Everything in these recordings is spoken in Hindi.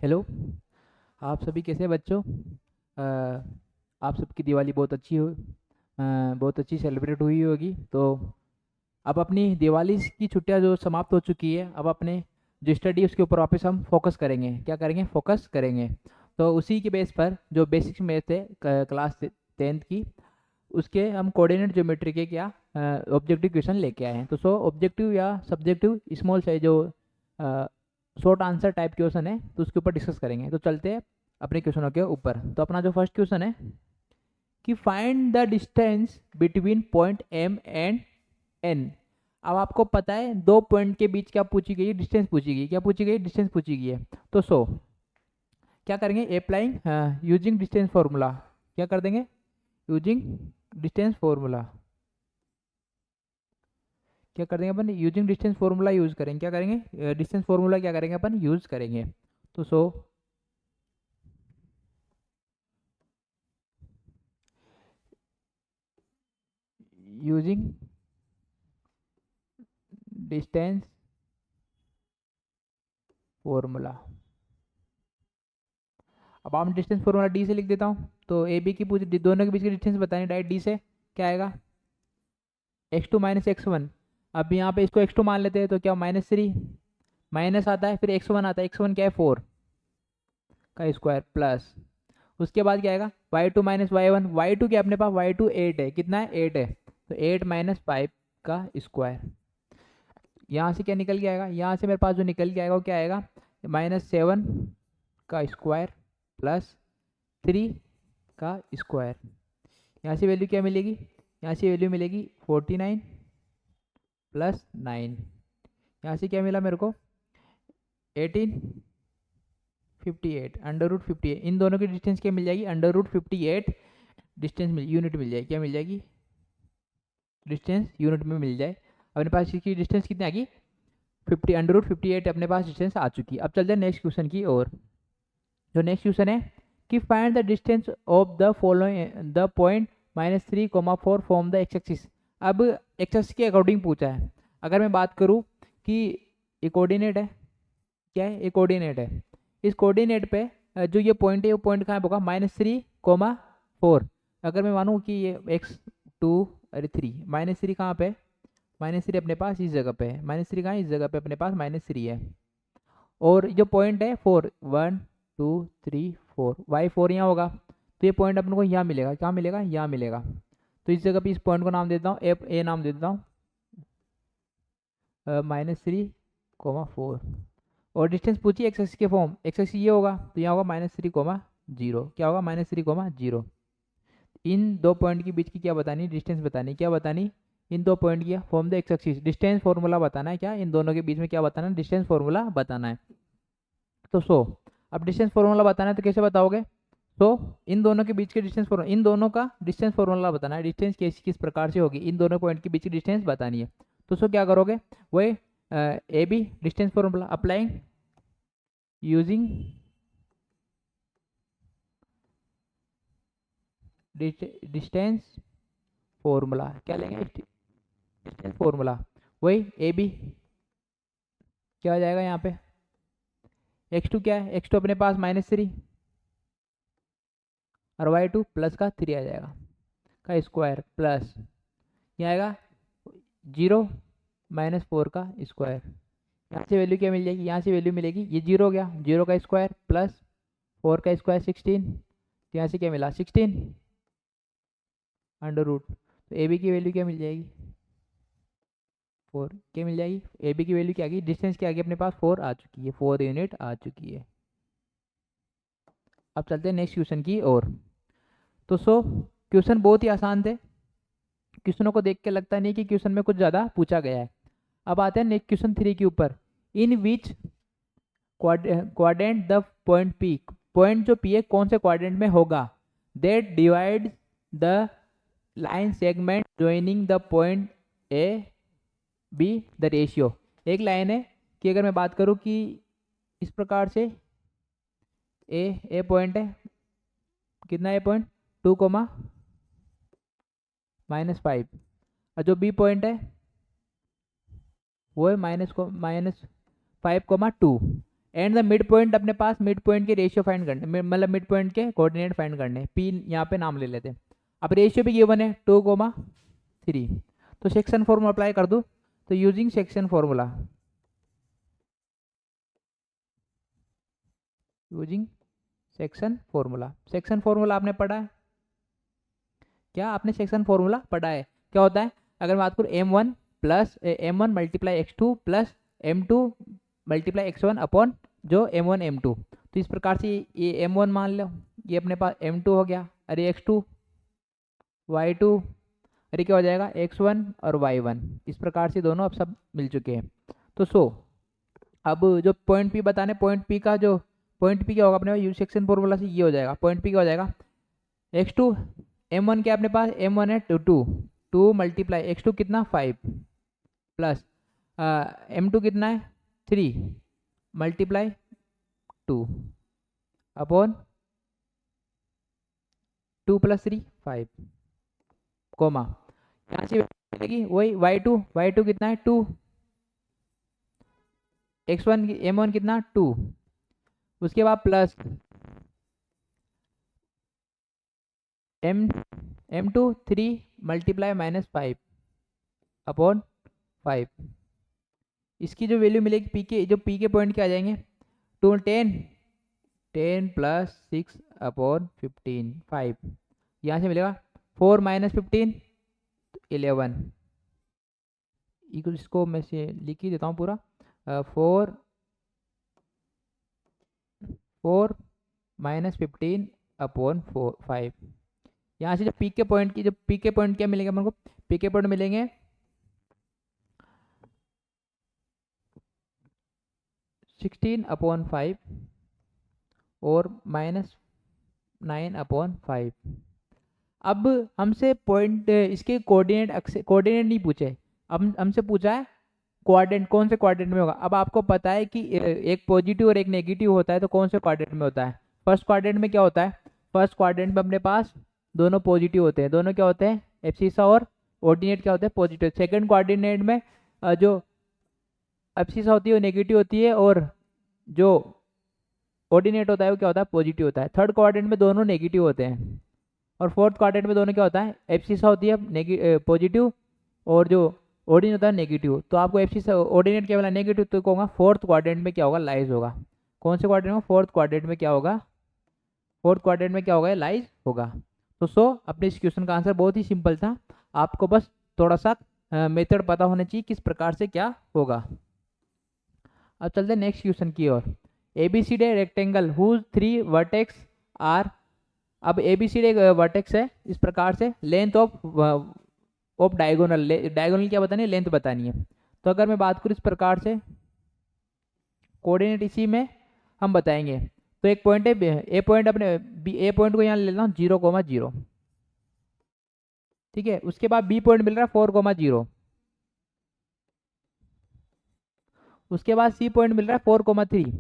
हेलो। आप सभी कैसे हैं बच्चों? आप सबकी दिवाली बहुत अच्छी हो, बहुत अच्छी सेलिब्रेट हुई होगी। तो अब अपनी दिवाली की छुट्टियां जो समाप्त हो चुकी है, अब अपने जो स्टडी उसके ऊपर वापस हम फोकस करेंगे। क्या करेंगे? फोकस करेंगे। तो उसी के बेस पर जो बेसिक्स में थे क्लास 10th की, उसके हम कोऑर्डिनेट ज्योमेट्री के क्या ऑब्जेक्टिव क्वेश्चन लेके आए हैं। तो ऑब्जेक्टिव या सब्जेक्टिव स्मॉल साइज जो शॉर्ट आंसर टाइप क्वेश्चन है, तो उसके ऊपर डिस्कस करेंगे। तो चलते हैं अपने क्वेश्चनों के ऊपर। तो अपना जो फर्स्ट क्वेश्चन है कि find the distance between point M and N. अब आपको पता है दो पॉइंट के बीच क्या पूछी गई? डिस्टेंस पूछी गई। क्या पूछी गई? डिस्टेंस पूछी गई है। तो क्या करेंगे? Applying using distance formula. क्या कर देंगे? Using distance formula. क्या कर देंगे अपन? यूजिंग डिस्टेंस फॉर्मूला यूज करेंगे। क्या करेंगे? डिस्टेंस फॉर्मूला क्या करेंगे अपन? यूज करेंगे। तो यूजिंग डिस्टेंस फॉर्मूला। अब आप डिस्टेंस फॉर्मूला डी से लिख देता हूँ। तो ए बी की पूछ दोनों के बीच की डिस्टेंस बतानी डायरेक्ट डी से। क्या आएगा? x2 - x1। अब यहाँ पे इसको x2 मान लेते हैं, तो क्या -3 माइनस आता है, फिर x1 आता है। x1 क्या है? 4 का स्क्वायर प्लस, उसके बाद क्या आएगा? y2 - y1। y2 क्या अपने पास? y2 8 है। कितना है? 8 है। तो 8 - 5 का स्क्वायर। यहाँ से क्या निकल के आएगा? यहाँ से मेरे पास जो निकल के आएगा वो क्या आएगा? -7 का स्क्वायर प्लस 3 का स्क्वायर। यहाँ से वैल्यू क्या मिलेगी? यहाँ से वैल्यू मिलेगी 49 प्लस 9। यहाँ से क्या मिला मेरे को? 1858 √58। इन दोनों की डिस्टेंस क्या मिल जाएगी? √58 डिस्टेंस यूनिट मिल जाएगी। क्या मिल जाएगी? डिस्टेंस यूनिट में मिल जाए। अपने पास इसकी डिस्टेंस कितनी आ गई? 50 √58 अपने पास डिस्टेंस आ चुकी है। अब चलते हैं नेक्स्ट क्वेश्चन की ओर। जो नेक्स्ट क्वेश्चन है कि find the distance of the following the point -3, 4 from the x axis. अब एक्स एक्सिस के अकॉर्डिंग पूछा है। अगर मैं बात करूँ कि ये कोऑर्डिनेट है, क्या है? ये कोऑर्डिनेट है। इस कोऑर्डिनेट पे जो ये पॉइंट है, वो पॉइंट कहाँ पे होगा? -3, 4। अगर मैं मानूँ कि ये x2, अरे 3 -3 कहाँ पे? -3 अपने पास इस जगह पे है। -3 कहाँ है? इस जगह पे अपने पास -3 है। और जो पॉइंट है 4, 1 2 3 4, y4 यहाँ होगा। तो ये पॉइंट अपन को यहाँ मिलेगा। क्या मिलेगा? यहाँ मिलेगा। तो इस जगह पे इस पॉइंट को नाम देता हूँ ए नाम दे देता हूँ, -3, 4। और डिस्टेंस पूछिए एक्स एक्सिस के फॉर्म। एक्स एक्सिस ये होगा, तो यहाँ होगा -3, 0। क्या होगा? -3, 0। इन दो पॉइंट के बीच की क्या बतानी? डिस्टेंस बतानी। क्या बतानी? इन दो पॉइंट की form the x axis, distance formula बताना है। क्या इन दोनों के बीच में क्या बताना है? डिस्टेंस फॉर्मूला बताना है। तो अब डिस्टेंस फॉर्मूला बताना है तो कैसे बताओगे? तो इन दोनों के बीच के डिस्टेंस फॉर्मूला, इन दोनों का डिस्टेंस फॉर्मूला बताना है। डिस्टेंस किस किस प्रकार से होगी? इन दोनों पॉइंट के बीच की डिस्टेंस बतानी है। तो क्या करोगे? वही A B distance formula applying using distance formula. क्या लेंगे? Distance formula. वही ए बी क्या आ जाएगा यहाँ पे? x2 क्या है? x2 अपने पास -3 और y2 प्लस का 3 आ जाएगा का स्क्वायर प्लस यहाँ आएगा 0 - 4 का स्क्वायर। यहाँ से वैल्यू क्या मिल जाएगी? यहाँ से वैल्यू मिलेगी, ये 0 हो गया, 0 का स्क्वायर प्लस 4 का स्क्वायर 16। तो यहाँ से क्या मिला? 16 अंडर रूट। तो ए बी की वैल्यू क्या मिल जाएगी? 4 क्या मिल जाएगी? ए बी की वैल्यू क्या आ गई? डिस्टेंस क्या आ गई अपने पास? 4 आ चुकी है, 4 यूनिट आ चुकी है। अब चलते हैं नेक्स्ट क्वेश्चन की ओर। तो क्वेश्चन बहुत ही आसान थे। क्वेश्चनों को देख के लगता नहीं कि क्वेश्चन में कुछ ज़्यादा पूछा गया है। अब आते हैं नेक्स्ट क्वेश्चन 3 के ऊपर। In which quadrant the point P, point जो पी है कौन से क्वाड्रेंट में होगा? That divide the line segment joining the point A B the ratio. एक लाइन है कि अगर मैं बात करूं कि इस प्रकार से ए पॉइंट है, कितना ए पॉइंट? 2, -5। और जो बी पॉइंट है वो है -5, 2। एंड द मिड पॉइंट, अपने पास मिड पॉइंट के रेशियो फाइंड करने, मतलब मिड पॉइंट के कोऑर्डिनेट फाइंड करने। पी यहाँ पे नाम ले लेते हैं। अब रेशियो भी गिवन है 2,3, तो सेक्शन फॉर्मूला अप्लाई कर दूँ। तो using section formula, using section formula, section formula आपने पढ़ा है क्या? आपने सेक्शन फॉर्मूला पढ़ा है। क्या होता है? अगर मैं बात करूँ m1 plus m1 multiply x2 plus m2 multiply x1 upon जो m1 m2, तो इस प्रकार से ये m1 मान लो, ये अपने पास m2 हो गया, अरे x2 y2, अरे क्या हो जाएगा x1 और y1। इस प्रकार से दोनों अब सब मिल चुके हैं। तो अब जो पॉइंट पी बताने, पॉइंट पी का जो पॉइंट पी क्या होगा अपने यूज सेक्शन फॉर्मूला से, ये हो जाएगा पॉइंट पी क्या हो जाएगा x2, m1 क्या अपने पास m1 है 2 मल्टीप्लाई x2 कितना 5 प्लस m2 कितना है 3 मल्टीप्लाई 2 अपॉन 2 प्लस 3 5 कोमा, यहाँ से मिलेगी वही y2 कितना है 2, x1 m1 कितना 2, उसके बाद plus m2 3 multiply minus 5 upon 5। इसकी जो वैल्यू मिलेगी पी के, जो पी के पॉइंट के आ जाएंगे 10 प्लस 6 अपॉन 15 5, यहाँ से मिलेगा 4 माइनस 15 11। इसको मैं से लिख ही देता हूँ पूरा, 4 माइनस 15 अपॉन 5। यहाँ से जो पी के पॉइंट की, जो पी के पॉइंट क्या मिलेंगे अपन को? पी के पॉइंट मिलेंगे 16 अपॉन 5 और माइनस 9 अपॉन 5। अब हमसे पॉइंट इसके कोऑर्डिनेट नहीं पूछे, अब हमसे पूछा है कोऑर्डिनेट, कौन से कोऑर्डिनेट में होगा। अब आपको पता है कि एक पॉजिटिव और एक नेगेटिव होता है, तो कौन से कोऑर्डिनेट में होता है? फर्स्ट कोऑर्डिनेट में क्या होता है? फर्स्ट कोऑर्डिनेट में अपने पास दोनों पॉजिटिव होते हैं, दोनों क्या होते हैं एब्सिसा, और ऑर्डिनेट क्या होता है पॉजिटिव। सेकंड कोऑर्डिनेट में जो एब्सिसा होती है वो नेगेटिव होती है, और जो ऑर्डिनेट होता है वो क्या होता है पॉजिटिव होता है। थर्ड कोऑर्डिनेट में दोनों नेगेटिव होते हैं, और फोर्थ कोऑर्डिनेट में दोनों क्या होता है एब्सिसा होती है पॉजिटिव, और जो ऑर्डिनेट होता है नेगेटिव। तो आपको एब्सिसा ऑर्डिनेट क्या मिला नेगेटिव, तो कहूँगा फोर्थ क्वाड्रेंट में क्या होगा लाइज होगा। कौन से क्वाड्रेंट में? फोर्थ क्वाड्रेंट में क्या होगा? फोर्थ क्वाड्रेंट में क्या होगा लाइज होगा। तो अपने इस क्वेश्चन का आंसर बहुत ही सिंपल था, आपको बस थोड़ा सा मेथड पता होना चाहिए किस प्रकार से क्या होगा। अब चलते हैं नेक्स्ट क्वेश्चन की ओर। ABCD rectangle whose 3 vertex are, अब ABCD एक वर्टेक्स है, इस प्रकार से लेंथ ऑफ डायगोनल, डायगोनल क्या बतानी है? लेंथ बतानी है। तो अगर मैं बात करूँ इस प्रकार से, कोऑर्डिनेट इसी में हम बताएंगे। तो एक पॉइंट है ए पॉइंट, अपने ए पॉइंट को यहाँ ले लेता हूँ 0,0, ठीक है। उसके बाद बी पॉइंट मिल रहा है 4,0, उसके बाद सी पॉइंट मिल रहा है 4,3।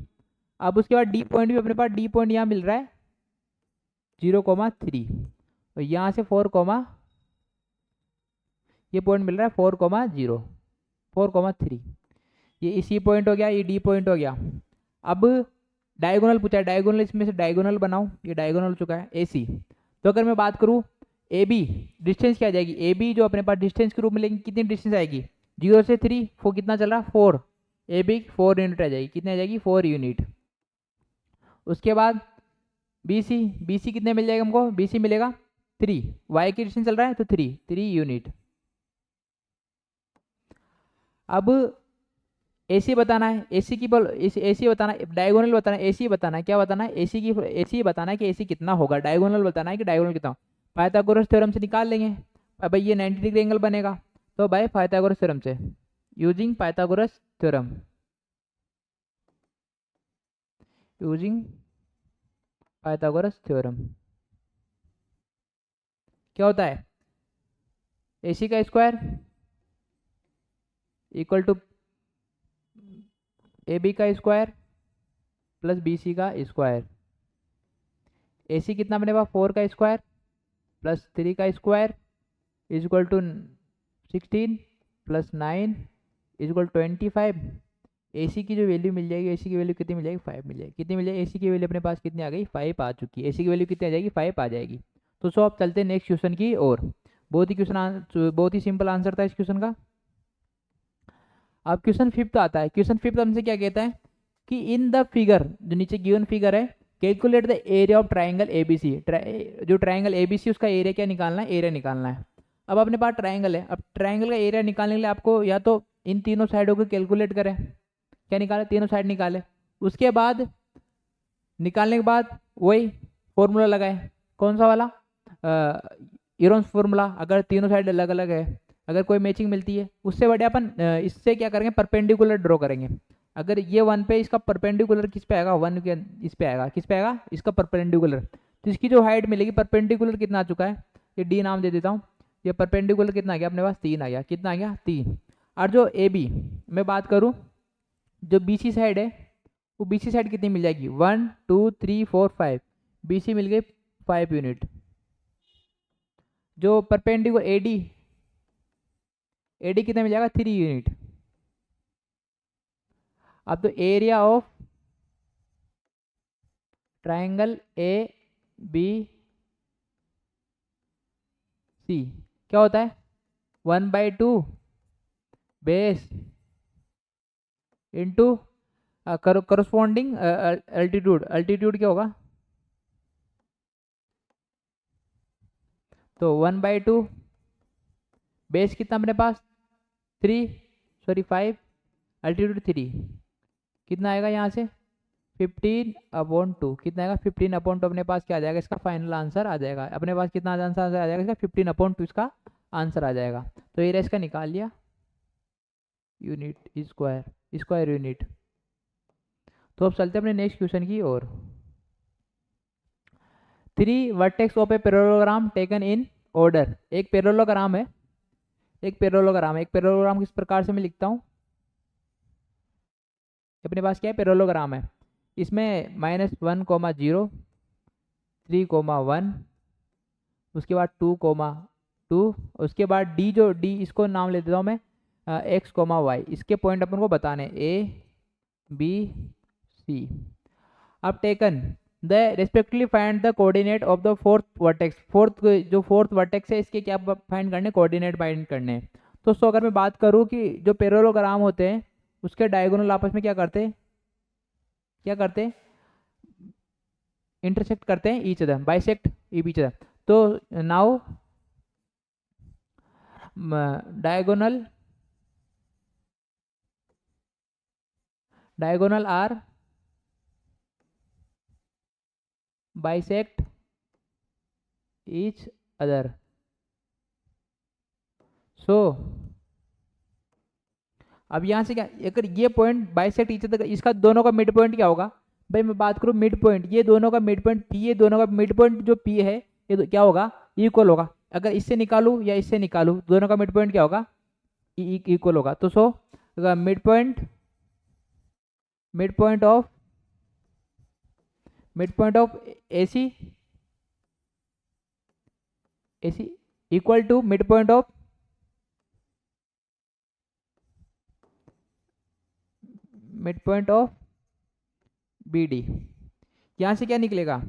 अब उसके बाद डी पॉइंट भी अपने पास, डी पॉइंट यहाँ मिल रहा है 0,3, और यहाँ से 4, ये पॉइंट मिल रहा है 4,0 4,3, ये इसी पॉइंट हो गया, ये डी पॉइंट हो गया। अब डायगोनल पूछा है, डायगोनल इसमें से डायगोनल बनाओ, ये डायगोनल हो चुका है AC। तो अगर मैं बात करूँ AB डिस्टेंस क्या आ जाएगी? AB जो अपने पास डिस्टेंस के रूप में लेंगे, कितनी डिस्टेंस आएगी 0 से 3, कितना चल रहा है 4, AB 4 यूनिट आ जाएगी, कितनी आ जाएगी 4 यूनिट। उसके बाद BC कितने मिल जाएगा हमको? BC मिलेगा 3, Y की डिस्टेंस चल रहा है तो 3 यूनिट। अब AC बताना है, AC की बोल, AC बताना है, डायगोनल बताना है, AC बताना है, क्या बताना है AC बताना है कि AC कितना होगा, डायगोनल बताना है कि डायगोनल कितना। पाइथागोरस थ्योरम से निकाल लेंगे। अब भाई ये 90 डिग्री एंगल बनेगा, तो भाई पाइथागोरस थ्योरम से, using Pythagoras theorem, using Pythagoras theorem क्या होता है? AC का स्क्वायर इक्वल टू AB का स्क्वायर प्लस BC का स्क्वायर। AC कितना बनेगा 4 का स्क्वायर प्लस 3 का square is equal to 16 plus 9 is equal 25 AC की जो वैल्यू मिल जाएगी, AC की वैल्यू कितनी मिल जाएगी, 5 मिल जाएगी। कितनी मिल जाएगी, AC की वैल्यू अपने पास कितनी आ गई, 5 आ चुकी है। AC की वैल्यू कितनी आ जाएगी, 5 आ जाएगी। तो सो अब चलते हैं नेक्स्ट क्वेश्चन की ओर। बहुत ही सिंपल आंसर था इस क्वेश्चन का। अब क्वेश्चन 5 आता है। क्वेश्चन 5 हमसे क्या कहता है कि इन द फिगर, जो नीचे गिवन फिगर है, calculate the area of triangle ABC। जो ट्राइंगल ABC उसका एरिया क्या निकालना है, एरिया निकालना है। अब अपने पास ट्राइंगल है, अब ट्राइंगल का एरिया निकालने के लिए आपको या तो इन तीनों साइडों को कैलकुलेट करें, क्या निकाले, तीनों साइड निकाले। उसके बाद निकालने के बाद वही फॉर्मूला लगाए, कौन सा वाला, यूरोन्स फॉर्मूला। अगर तीनों साइड अलग अलग है, अगर कोई मैचिंग मिलती है, उससे बढ़िया अपन इससे क्या करेंगे, परपेंडिकुलर ड्रॉ करेंगे। अगर ये 1 पे, इसका परपेंडिकुलर किस पे आएगा, 1 के इस पे आएगा, किस पे आएगा, इसका परपेंडिकुलर। तो इसकी जो हाइट मिलेगी, परपेंडिकुलर कितना आ चुका है, ये D नाम दे देता हूँ। ये परपेंडिकुलर कितना आ गया अपने पास, 3 आ गया। कितना आ गया, 3। और जो AB मैं बात करूँ, जो BC साइड है, वो BC साइड कितनी मिल जाएगी, 1 2 3 4 5, BC मिल गई 5 यूनिट। जो परपेंडिकुलर AD कितना मिल जाएगा, 3 यूनिट। अब तो एरिया ऑफ ट्राइंगल ABC क्या होता है, 1/2 base into corresponding altitude. Altitude क्या होगा, तो 1/2 बेस कितना अपने पास 5, अल्टीट्यूड 3, कितना आएगा यहाँ से 15/2। कितना आएगा 15/2 अपने पास क्या आ जाएगा, इसका फाइनल आंसर आ जाएगा। अपने पास कितना आंसर आ जाएगा इसका, 15/2 इसका आंसर आ जाएगा। तो एरिया इसका निकाल लिया, यूनिट स्क्वायर यूनिट। तो अब चलते हैं अपने नेक्स्ट क्वेश्चन की ओर। 3 vertex of a parallelogram taken in order. एक पैरेललोग्राम है, एक पैरेललोग्राम किस प्रकार से मैं लिखता हूँ, अपने पास क्या है, पैरेललोग्राम है। इसमें -1, 0, 3, 1, उसके बाद 2, उसके बाद D, जो D इसको नाम ले देता हूँ मैं X, Y। इसके पॉइंट अपन को बताने A, B, C। अब taken the respectively find the coordinate of the fourth vertex. जो फोर्थ वर्टेक्स है, इसके क्या फाइंड करने, कोऑर्डिनेट फाइंड करने। तो अगर मैं बात करूँ कि जो पैरेललोग्राम होते हैं, उसके डायगोनल आपस में क्या करते हैं, इंटरसेक्ट करते हैं each other, bisect each other. तो now diagonal are bisect each other. So अब यहाँ से क्या, अगर ये पॉइंट बाइसेक्ट ईच अदर, इसका दोनों का मिड पॉइंट क्या होगा, भाई मैं बात करूँ मिड पॉइंट, ये दोनों का मिड पॉइंट P, ये दोनों का मिड पॉइंट जो P है, ये क्या होगा, इक्वल होगा। अगर इससे निकालूं या इससे निकालूं, दोनों का मिड पॉइंट क्या होगा, इक्वल होगा। तो mid point of AC equal to mid point of BD। यहाँ से क्या निकलेगा,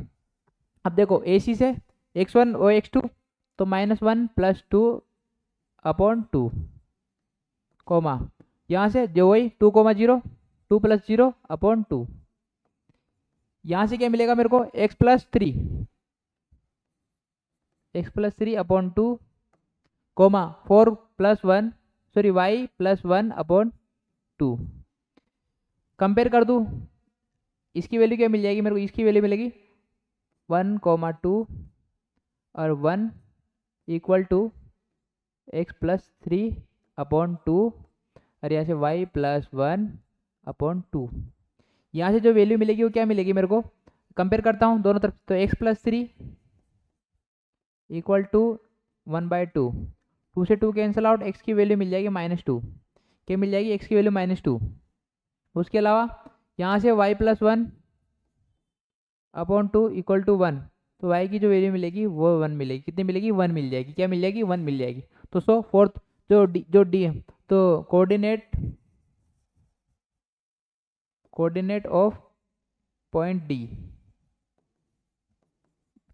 अब देखो AC से x1 और x2, तो -1 + 2/2, कोमा यहाँ से जो वही 2, 0, 2 + 0/2। यहाँ से क्या मिलेगा मेरे को, x + 3/2, comma 4 + 1, sorry y + 1/2। Compare कर दूँ, इसकी वैल्यू क्या मिल जाएगी मेरे को, इसकी वैल्यू मिलेगी 1, 2 और 1 = x + 3/2, और यहाँ से y + 1/2। यहाँ से जो वैल्यू मिलेगी वो क्या मिलेगी मेरे को, कंपेयर करता हूँ दोनों तरफ। तो x + 3 = 1/2, 2 से 2 कैंसिल आउट, x की वैल्यू मिल जाएगी -2। क्या मिल जाएगी, x की वैल्यू -2। उसके अलावा यहाँ से y + 1/2 = 1, तो y की जो वैल्यू मिलेगी वो 1 मिलेगी। कितनी मिलेगी, 1 मिल जाएगी। क्या मिल जाएगी, 1 मिल जाएगी। तो फोर्थ जो D है, तो coordinate coordinate of point D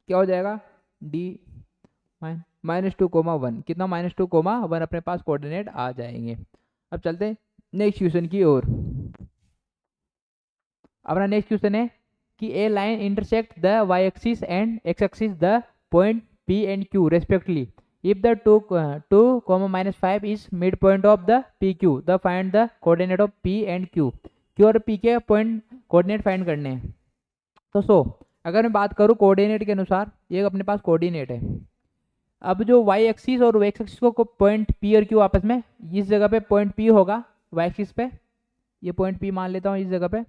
क्या हो जाएगा, डी -2,1। कितना, -2,1 अपने पास कोऑर्डिनेट आ जाएंगे। अब चलते हैं नेक्स्ट क्वेश्चन की ओर। अपना नेक्स्ट क्वेश्चन है कि a line intersect the Y axis and X axis the point P and Q respectively if the 2,-5 is mid point of the P Q the find the coordinate of P and Q. Q और पी के पॉइंट कोऑर्डिनेट फाइंड करने हैं। तो अगर मैं बात करूँ कोऑर्डिनेट के अनुसार, ये अपने पास कोऑर्डिनेट है। अब जो वाई एक्सिस और एक्स एक्सिस को पॉइंट पी और क्यू आपस में, इस जगह पे पॉइंट पी होगा वाई एक्सिस पे, ये पॉइंट पी मान लेता हूँ इस जगह पे,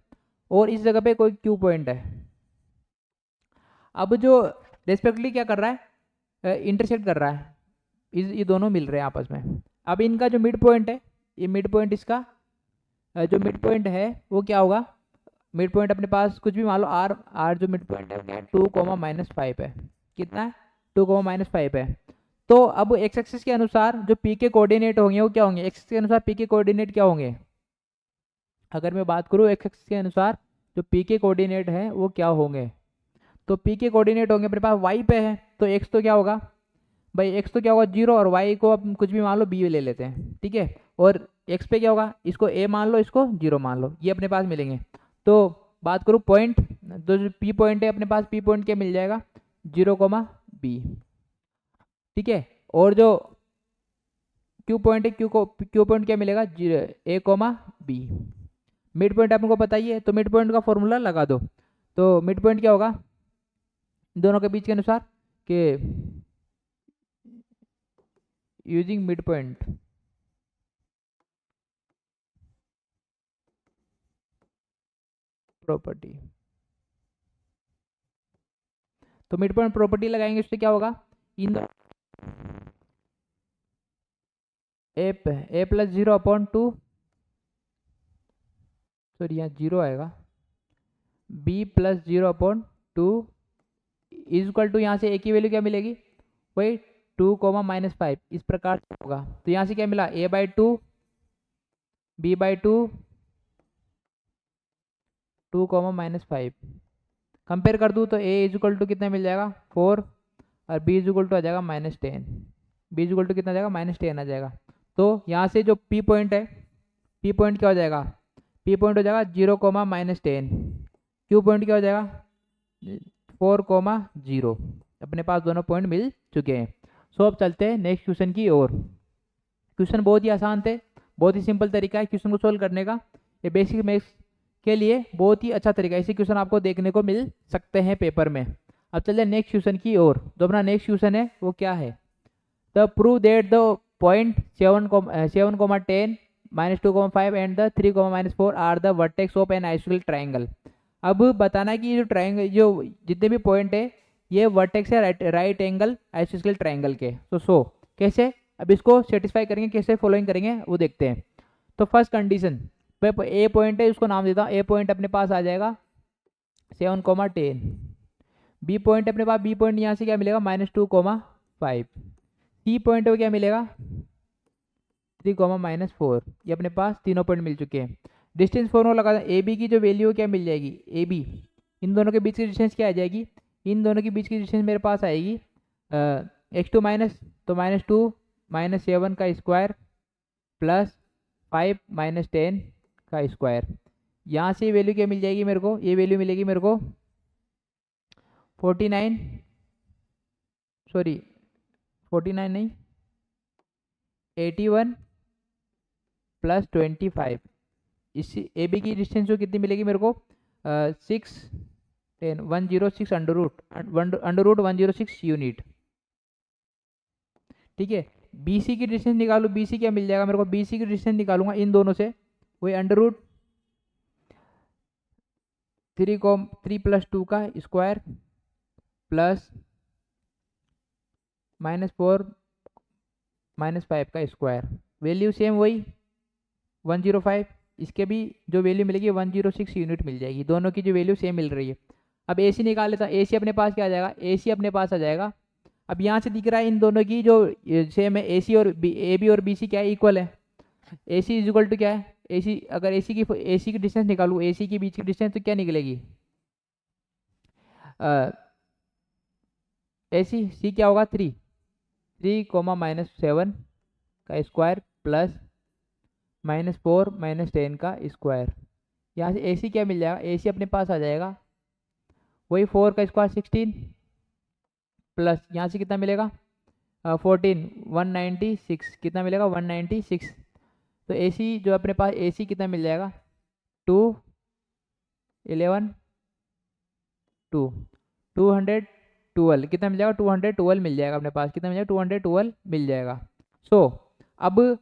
और इस जगह पे कोई क्यू पॉइंट है। अब जो रेस्पेक्टली क्या कर रहा है, इंटरसेक्ट कर रहा है, ये दोनों मिल रहे हैं आपस में। अब इनका जो मिड पॉइंट है, ये मिड पॉइंट, इसका जो मिड पॉइंट है वो क्या होगा, मिड पॉइंट अपने पास कुछ भी मान लो आर जो मिड पॉइंट है 2,-5 है। कितना है, 2,-5 है। तो अब एक्स एक्सिस के अनुसार जो पी के कोऑर्डिनेट होंगे वो क्या होंगे, एक्स के अनुसार पी के कोऑर्डिनेट क्या होंगे। अगर मैं बात करूँ एक्स एक्सिस के अनुसार जो पी के कोऑर्डिनेट है वो क्या होंगे, तो पी के कोऑर्डिनेट होंगे अपने पास वाई पे है, तो एक्स तो क्या होगा भाई, एक्स तो क्या होगा 0, और वाई को अब कुछ भी मान लो बी ले लेते हैं, ठीक है। और एक्स पे क्या होगा, इसको ए मान लो, इसको 0 मान लो, ये अपने पास मिलेंगे। तो बात करूँ पॉइंट, तो जो पी पॉइंट है अपने पास, पी पॉइंट क्या मिल जाएगा 0,b, ठीक है। और जो क्यू पॉइंट है, क्यू पॉइंट क्या मिलेगा, a,b। मिड पॉइंट आपको पता ही है, तो मिड पॉइंट का फॉर्मूला लगा दो। तो मिड पॉइंट क्या होगा दोनों के बीच के अनुसार, कि यूजिंग मिड पॉइंट प्रॉपर्टी, तो मिड पॉइंट प्रॉपर्टी लगाएंगे, उससे क्या होगा, इन ए प्लस 0/2, सॉरी यहाँ 0 आएगा, b plus 0/2 is equal to, यहाँ से ए की वैल्यू क्या मिलेगी वही 2,-5, इस प्रकार से होगा। तो यहाँ से क्या मिला, a/2 b/2 2,-5। कंपेयर कर दूँ तो a इज इक्वल टू कितना मिल जाएगा 4, और b इज इक्वल टू आ जाएगा -10, b इज इक्वल टू कितना आ जाएगा -10 आ जाएगा। तो यहाँ से जो p पॉइंट है, p पॉइंट क्या हो जाएगा, p पॉइंट हो जाएगा 0,-10, q पॉइंट क्या हो जाएगा 4,0। अपने पास दोनों पॉइंट मिल चुके हैं। सो अब चलते हैं नेक्स्ट क्वेश्चन की ओर। क्वेश्चन बहुत ही आसान थे, बहुत ही सिंपल तरीका है क्वेश्चन को सोल्व करने का। ये बेसिक मैथ्स के लिए बहुत ही अच्छा तरीका है, ऐसे क्वेश्चन आपको देखने को मिल सकते हैं पेपर में। अब चलिए नेक्स्ट क्वेश्चन की ओर। तो अपना नेक्स्ट क्वेश्चन है वो क्या है, the prove that the point 7,10 -2,5 and the 3,-4 are the vertex of an isosceles triangle. अब बताना कि जो ट्राइंगल, जो जितने भी पॉइंट है ये वर्टेक्स है राइट एंगल आइसोसेलेस ट्राइंगल के। तो कैसे, अब इसको सेटिस्फाई करेंगे, कैसे फॉलोइंग करेंगे वो देखते हैं। तो फर्स्ट कंडीशन, ए पॉइंट है, उसको नाम देता हूँ, ए पॉइंट अपने पास आ जाएगा 7,10। बी पॉइंट अपने पास, बी पॉइंट यहाँ से क्या मिलेगा -2,5। सी पॉइंट है वो क्या मिलेगा 3,-4। ये अपने पास तीनों पॉइंट मिल चुके हैं। डिस्टेंस फॉर्मूला लगा, ए बी की जो वैल्यू क्या मिल जाएगी, ए बी, इन दोनों के बीच की डिस्टेंस क्या आ जाएगी, इन दोनों के बीच की डिस्टेंस मेरे पास आएगी x2 माइनस, तो -2 -7 का स्क्वायर प्लस 5 -10 का स्क्वायर। यहाँ से वैल्यू क्या मिल जाएगी मेरे को, ये वैल्यू मिलेगी मेरे को 49 नहीं 81 प्लस 25। इस ए बी की डिस्टेंस जो कितनी मिलेगी मेरे को 106 अंडर रूट 106 यूनिट, ठीक है। BC की डिस्टेंस निकालो, BC क्या मिल जाएगा मेरे को, BC की डिस्टेंस निकालूंगा इन दोनों से, वही अंडर रूट 3 + 2 का स्क्वायर प्लस -4 -5 का स्क्वायर। वैल्यू सेम वही 105, इसके भी जो वैल्यू मिलेगी 106 यूनिट मिल जाएगी, दोनों की जो वैल्यू सेम मिल रही है। अब AC निकाल लेता हूँ, AC अपने पास क्या आ जाएगा, AC अपने पास आ जाएगा, अब यहाँ से दिख रहा है इन दोनों की जो सेम है, AC और AB और BC क्या है, इक्वल है। AC इज इक्वल टू क्या है AC अगर AC की डिस्टेंस निकालूँ, AC के बीच की डिस्टेंस तो क्या निकलेगी? AC क्या होगा? 3 -7 का स्क्वायर प्लस -4 -10 का स्क्वायर। यहाँ से AC क्या मिल जाएगा? AC अपने पास आ जाएगा वही 4 का स्क्वायर 16 प्लस यहाँ से कितना मिलेगा? 14 196 कितना मिलेगा? 196। तो AC जो अपने पास AC कितना मिल जाएगा? 2 11 2 212 कितना मिल जाएगा? 212 मिल जाएगा अपने पास। कितना मिल जाएगा? 212 मिल जाएगा। सो अब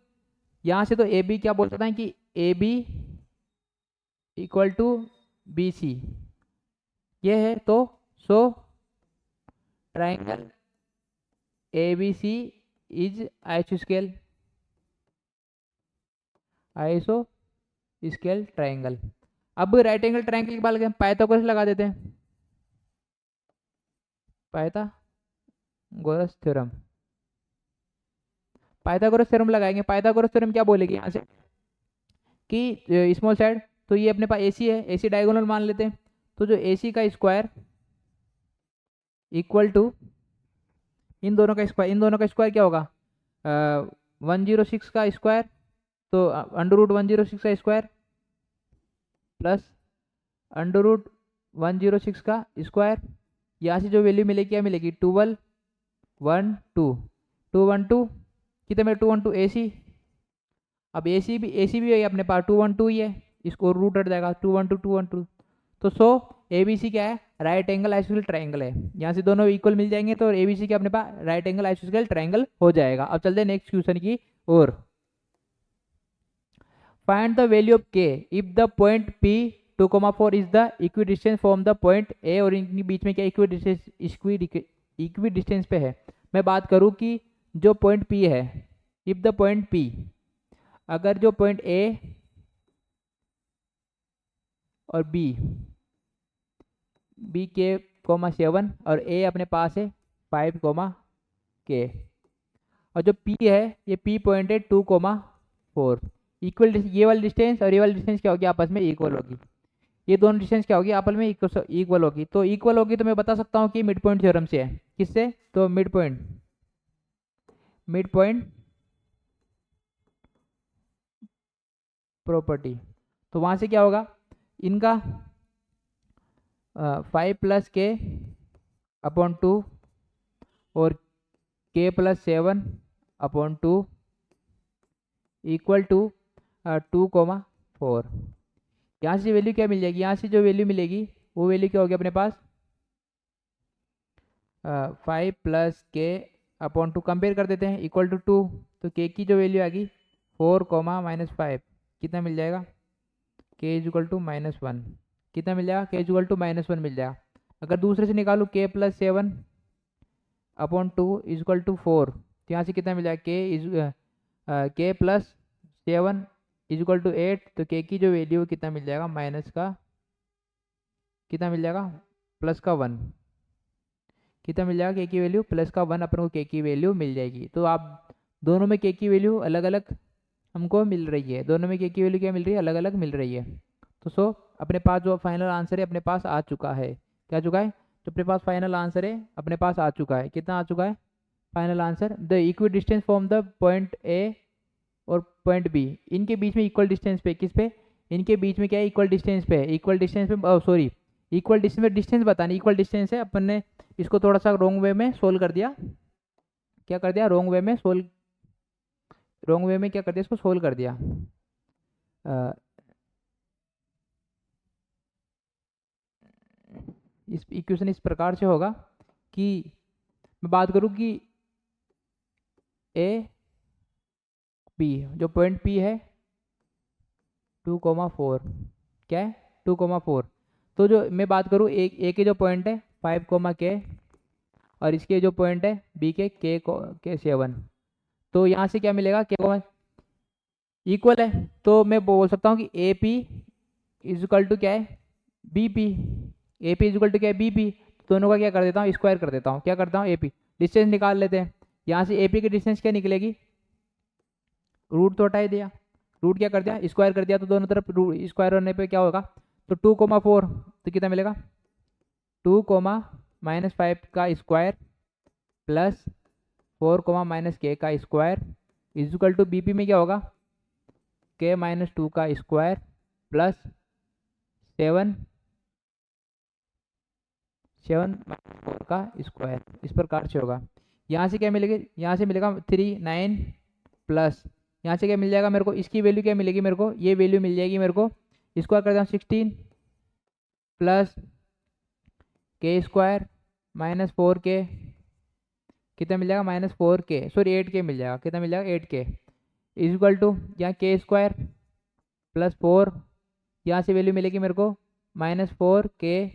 यहाँ से तो AB क्या बोल सकते हैं कि AB इक्वल टू BC ये है। तो सो ट्राइंगल ABC इज आइसोस्केल ट्राइंगल। अब राइट एंगल ट्राइंगल की बात करें, पाइथागोरस लगा देते हैं। पाइथागोरस थ्योरम लगाएंगे। पाइथागोरस थ्योरम क्या बोलेगी यहाँ से कि स्मॉल साइड, तो ये अपने पास AC है, AC डायगोनल मान लेते हैं। तो जो AC का स्क्वायर इक्वल टू इन दोनों का स्क्वायर क्या होगा? 106 का स्क्वायर, तो √106 का स्क्वायर प्लस √106 का स्क्वायर। यहाँ से जो वैल्यू मिलेगी क्या मिलेगी? 212 कितना मेरे 212 AC। अब AC भी है अपने पास 212 ही है, इसको रूट हट जाएगा 212। तो सो ABC क्या है? राइट एंगल आइसोस्केल ट्राइंगल है। यहाँ से दोनों इक्वल मिल जाएंगे तो ABC क्या अपने पास राइट एंगल आइसोस्केल ट्राइंगल हो जाएगा। अब चलते हैं नेक्स्ट क्वेश्चन की ओर। Find the value of K if the point P 2,4 is the equidistance from the point A, और इनके बीच में क्या इक्विडिस्टेंस पे है। मैं बात करूँ कि जो पॉइंट P है, इफ द पॉइंट P, अगर जो पॉइंट A और B K, 7 और A अपने पास है 5, K, और जो P है ये P पॉइंट है 2,4। इक्वल ये वाली डिस्टेंस और ये वाली डिस्टेंस क्या होगी? आपस में इक्वल होगी। ये दोनों डिस्टेंस क्या होगी? आपस में इक्वल होगी। तो इक्वल होगी तो मैं बता सकता हूँ कि मिड पॉइंट थ्योरम से है। किससे? तो मिड पॉइंट प्रॉपर्टी। तो वहां से क्या होगा? इनका 5 + K अपॉन 2 और K + 7 अपॉन 2 इक्वल टू 2,4। यहाँ से वैल्यू क्या मिल जाएगी? यहाँ से जो वैल्यू मिलेगी वो वैल्यू क्या होगी अपने पास? 5 + K अपॉन 2 कंपेयर कर देते हैं इक्वल टू 2। तो K की जो वैल्यू आएगी 4, -5 कितना मिल जाएगा? K इक्वल टू -1 कितना मिल जाएगा? K इक्वल टू -1 मिल जाएगा। अगर दूसरे से निकालूँ K + 7 अपॉन 2 इक्वल टू 4, तो यहाँ से कितना मिल जाएगा? K + 7 equal to 8। तो K की जो वैल्यू कितना मिल जाएगा? माइनस का कितना मिल जाएगा? +1 कितना मिल जाएगा? K की वैल्यू +1 अपन को K की वैल्यू मिल जाएगी। तो आप दोनों में K की वैल्यू अलग अलग हमको मिल रही है। दोनों में K की वैल्यू क्या मिल रही है? अलग अलग मिल रही है। तो सो अपने पास जो फाइनल आंसर है अपने पास आ चुका है। क्या आ चुका है? जो अपने पास फाइनल आंसर है अपने पास आ चुका है। कितना आ चुका है final answer? The equal distance from the point A और पॉइंट B, इनके बीच में इक्वल डिस्टेंस पे, किस पे? इनके बीच में क्या है? इक्वल डिस्टेंस पे। इक्वल डिस्टेंस पे सॉरी इक्वल डिस्टेंस में डिस्टेंस बतानी, इक्वल डिस्टेंस है। अपन ने इसको थोड़ा सा रॉन्ग वे में सोल्व कर दिया। क्या कर दिया? रॉन्ग वे में क्या कर दिया? इसको सोल्व कर दिया। इस इक्वेशन इस प्रकार से होगा कि मैं बात करूं कि A B, जो पॉइंट P है 2,4, क्या है? 2,4। तो जो मैं बात करूं A के जो पॉइंट है 5, K, और इसके जो पॉइंट है B के K 7, तो यहाँ से क्या मिलेगा? K इक्वल है। तो मैं बोल सकता हूँ कि AP इक्वल टू क्या है? BP। AP इक्वल टू क्या है? BP। दोनों का क्या कर देता हूँ? स्क्वायर कर देता हूँ। क्या करता हूँ? AP डिस्टेंस निकाल लेते हैं। यहाँ से AP की डिस्टेंस क्या निकलेगी? रूट तो हटा ही दिया, रूट क्या कर दिया, स्क्वायर कर दिया, तो दोनों तरफ रूट स्क्वायर होने पे क्या होगा, तो 2,4 तो कितना मिलेगा 2,-5 का स्क्वायर प्लस 4,-k का स्क्वायर इजक्वल टू बीपी में क्या होगा k-2 का स्क्वायर प्लस 7 4 का स्क्वायर, इस प्रकार से होगा। यहाँ से क्या मिलेगा, यहाँ से मिलेगा 3 9 प्लस यहाँ से क्या मिल जाएगा मेरे को, इसकी वैल्यू क्या मिलेगी मेरे को, ये वैल्यू मिल जाएगी मेरे को, स्क्वायर कर दें 16 प्लस k स्क्वायर -4k कितना मिल जाएगा -4k सॉरी 8k मिल जाएगा, कितना मिल जाएगा 8k इजक्वल टू यहाँ k स्क्वायर प्लस 4 यहाँ से वैल्यू मिलेगी मेरे को -4k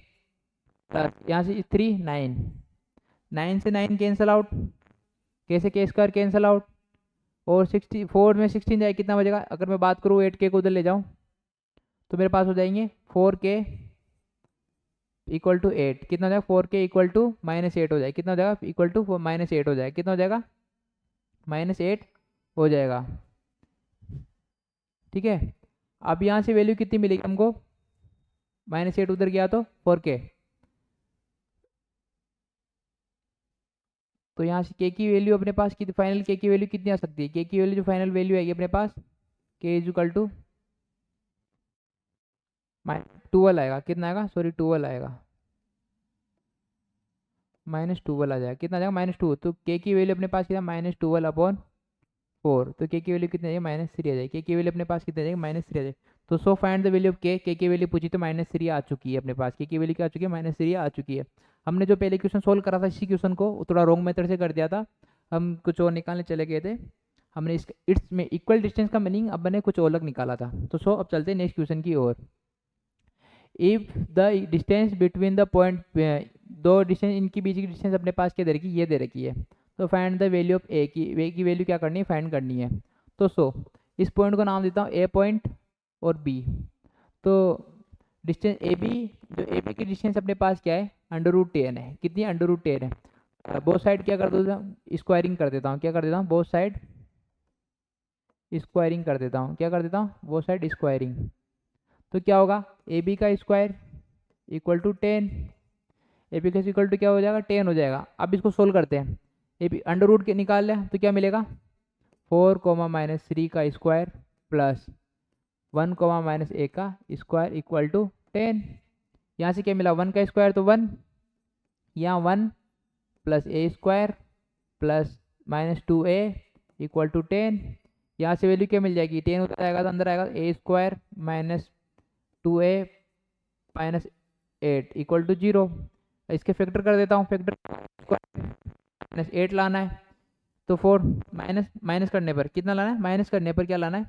प्लस यहाँ से 3 9 9 से 9 कैंसिल आउट, k से k स्क्वायर कैंसिल आउट और 64 में 16 जाए कितना बचेगा, अगर मैं बात करूँ 8k को उधर ले जाऊँ तो मेरे पास हो जाएंगे 4k इक्वल टू 8 कितना हो जाएगा 4k इक्वल टू -8 हो जाएगा, कितना हो जाएगा इक्वल टू -8 हो जाएगा, कितना हो जाएगा -8 हो जाएगा। ठीक है, अब यहाँ से वैल्यू कितनी मिलेगी हमको, -8 उधर गया तो 4k, तो यहाँ से k की वैल्यू अपने पास कितनी, फाइनल k की वैल्यू कितनी आ सकती है, k की वैल्यू जो फाइनल वैल्यू आएगी अपने पास k इक्वल टू 12 आएगा, कितना आएगा सॉरी 12 आएगा -12 आ जाएगा, कितना आ जाएगा -2, तो k की वैल्यू अपने पास कितना -12/4, तो k की वैल्यू कितनी आ जाएगी -3 आ जाएगी, k की वैल्यू अपने पास कितनी आ जाएगी -3 आ जाएगी। तो so find the value of k की वैल्यू पूछी तो -3 आ चुकी है अपने पास, k की वैल्यू क्या आ चुकी है -3 आ चुकी है। हमने जो पहले क्वेश्चन सोल्व करा था इसी क्वेश्चन को थोड़ा रॉन्ग मेथड से कर दिया था, हम कुछ और निकालने चले गए थे, हमने इस इट्स में इक्वल डिस्टेंस का मीनिंग अब मैंने कुछ और अलग निकाला था। तो सो अब चलते हैं नेक्स्ट क्वेश्चन की ओर। If the distance between the point, दो डिस्टेंस इनकी बीच की डिस्टेंस अपने पास क्या दे रखी है, ये दे रखी है, तो फाइंड द वैल्यू ऑफ ए की वैल्यू क्या करनी है, फाइंड करनी है। तो सो इस पॉइंट को नाम देता हूँ ए पॉइंट और बी, तो डिस्टेंस ए बी, जो ए बी की डिस्टेंस अपने पास क्या है √10 है, कितनी √10 है। बोथ साइड क्या कर देता हूँ, स्क्वायरिंग कर देता हूँ, क्या कर देता हूँ बोथ साइड स्क्वायरिंग कर देता हूँ, क्या कर देता हूँ बोथ साइड स्क्वायरिंग, तो क्या होगा ए बी का square equal to 10, A B का इक्वल टू क्या हो जाएगा 10 हो जाएगा। अब इसको सोल्व करते हैं, ए बी अंडर रूट के निकाल लिया तो क्या मिलेगा 4, -3 का स्क्वायर प्लस 1, -a का स्क्वायर इक्वल टू 10, यहाँ से क्या मिला 1 का स्क्वायर तो 1, यहाँ 1 plus a square plus -2a equal to 10, यहाँ से वैल्यू क्या मिल जाएगी 10 उधर आएगा तो अंदर आएगा a square -2a -8 equal to 0, इसके फैक्टर कर देता हूँ, फैक्टर -8 लाना है तो 4 माइनस करने पर कितना लाना है, माइनस करने पर क्या लाना है,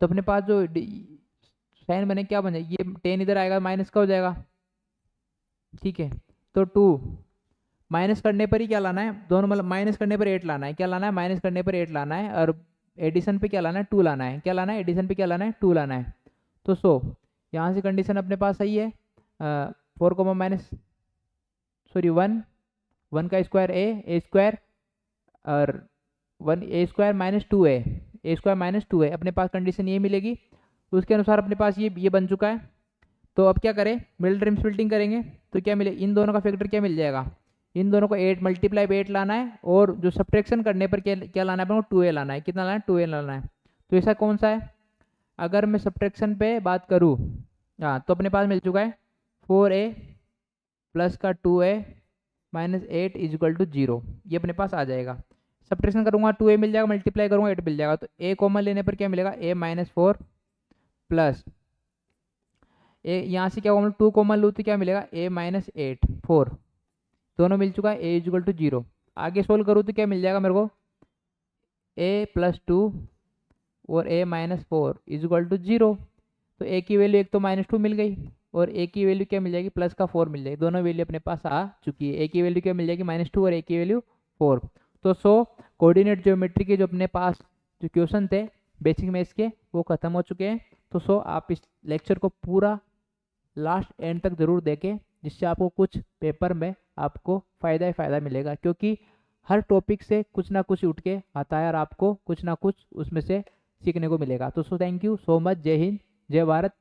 तो अपने पास जो साइन बने क्या बन जाएगी, ये 10 इधर आएगा माइनस का हो जाएगा। ठीक है, तो 2 माइनस करने पर ही क्या लाना है, दोनों मतलब माइनस करने पर 8 लाना है, क्या लाना है माइनस करने पर 8 लाना है, और एडिशन पे क्या लाना है 2 लाना है, क्या लाना है एडिशन पे क्या लाना है 2 लाना है। तो सो यहाँ से कंडीशन अपने पास सही है, 4 सॉरी 1 का स्क्वायर ए स्क्वायर और 1 a square -2a a square -2a अपने पास कंडीशन ये मिलेगी, तो उसके अनुसार अपने पास ये बन चुका है। तो अब क्या करें, मिडिल टर्म स्प्लिटिंग करेंगे तो क्या मिले, इन दोनों का फैक्टर क्या मिल जाएगा, इन दोनों को 8 × 8 लाना है, और जो सब्ट्रैक्शन करने पर क्या लाना है अपने को 2a लाना है, कितना लाना है 2a लाना है। तो ऐसा कौन सा है, अगर मैं सब्ट्रैक्शन पे बात करूँ हाँ तो अपने पास मिल चुका है 4a प्लस का 2a -8 इक्वल टू 0, ये अपने पास आ जाएगा। सब्ट्रैक्शन करूँगा 2a मिल जाएगा, मल्टीप्लाई करूँगा 8 मिल जाएगा, तो a कॉमन लेने पर क्या मिलेगा a -4 प्लस ए, यहाँ से क्या कॉमन 2 कॉमन लूँ तो क्या मिलेगा a -8 4, दोनों मिल चुका है a इक्वल टू 0। आगे सोल्व करूँ तो क्या मिल जाएगा मेरे को a +2 और a -4 इक्वल टू 0, तो a की वैल्यू एक तो -2 मिल गई और a की वैल्यू क्या मिल जाएगी +4 मिल जाएगी, दोनों वैल्यू अपने पास आ चुकी है, a की वैल्यू क्या मिल जाएगी -2 और a की वैल्यू 4। तो सो कोऑर्डिनेट ज्योमेट्री के जो अपने पास जो क्वेश्चन थे बेसिक मैथ्स के वो खत्म हो चुके हैं। तो सो आप इस लेक्चर को पूरा लास्ट एंड तक ज़रूर देखें, जिससे आपको कुछ पेपर में आपको फ़ायदा ही फ़ायदा मिलेगा, क्योंकि हर टॉपिक से कुछ ना कुछ उठ के आता है और आपको कुछ ना कुछ उसमें से सीखने को मिलेगा। तो थैंक यू सो मच। जय हिंद, जय भारत।